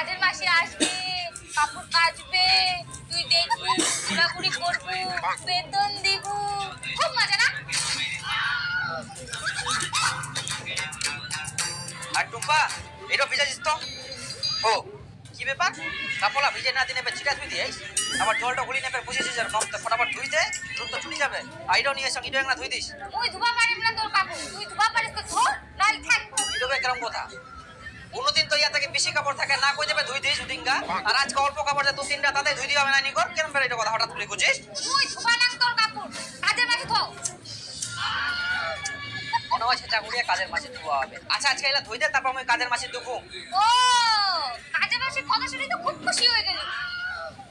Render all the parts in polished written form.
কাজের মাসি আসবে, কাপড় কাচবে, তুই দেখবি, ঘোরাঘুরি করবি, বেতন দিব, খুব মজা না? আর টুম্পা এটা ভিজাছিস তো? ও কি ব্যাপার, কাপড়া ভিজে না দিনে চিটা ধুই দিয়েছ, আবার জলটা গুলি নেবে বুঝেছিস, আর কম ফটাফট ধুই দে, দুধ তো চুনি যাবে। আইডও নিয়ে এসে ইডো একটা ধুই দিস। তুই ধুবা পারিস না তোর কাপড়, তুই ধুবা পারিস তো ধো, নাল থাক। ইডো কেরম কথা? কোনোদিন তো ইয়া থেকে বেশি কাপড় থাকে না, কই যাবে ধুই দিস উদিঙ্গা, আর আজকে অল্প কাপড় যে দু তিনটা তাতে ধুই দিও না নিকর, কেরম বের এটা কথা হঠাৎ করে বুঝিস? তুই ধুবা না তোর কাপড়, কাজের মাসি ধো। মনে হয় সেটা গুড়িয়ে কাজের মাসে ধোয়া হবে। আচ্ছা আজকে এলা ধুই দে, তারপর আমি কাজের মাসে দেখুম। ও কাজের মাসির কথা শুনে তো খুব খুশি হয়ে গেলি।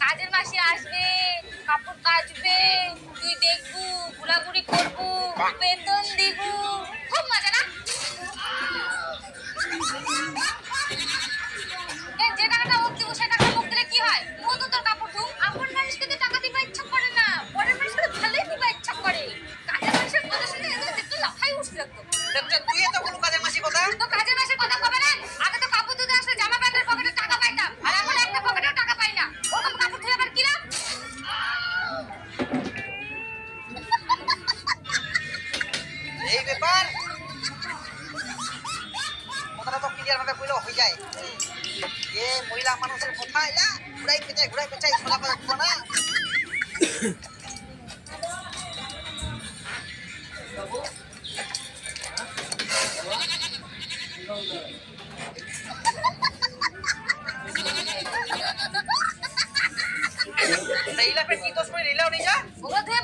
কাজের মাসি আসবে, কাপড় কাচবে, তুই দেখবু, ঘোরাঘুরি করবু, বেতন দিব, খুব মজা না? যে টাকাটা ও দিব সে টাকা মুখ দিলে কি হয়? ও তো তোর কাপড় ধুম। আপন মানুষকে তো টাকা দিবা ইচ্ছা করে না, পরের মানুষকে তো ভালোই দিবা ইচ্ছা করে। কাজের মাসির কথা শুনে একটু লাফাই উঠছিল তো। তুই এত কোনো কাজের মাসি কথা? তো কাজের মাসের কথা কবে না? আগে তো কাপড় ধুতে আসলে জামা প্যান্টের পকেটে টাকা পাইতাম, আর এখন একটা পকেটেও টাকা পাই না। ওরকম কাপড় ধুয়ে আবার কি লাভ? এই ব্যাপার, কথাটা তো ক্লিয়ার ভাবে কইলেও হয়ে যায়। এ মহিলা মানুষের কথা এলা ঘুরাই পেঁচাই সোজা কথা দিব না। রিলা ফের কি দোষ করে রিলাও নিয়ে যা। ওগুলো ধুয়ে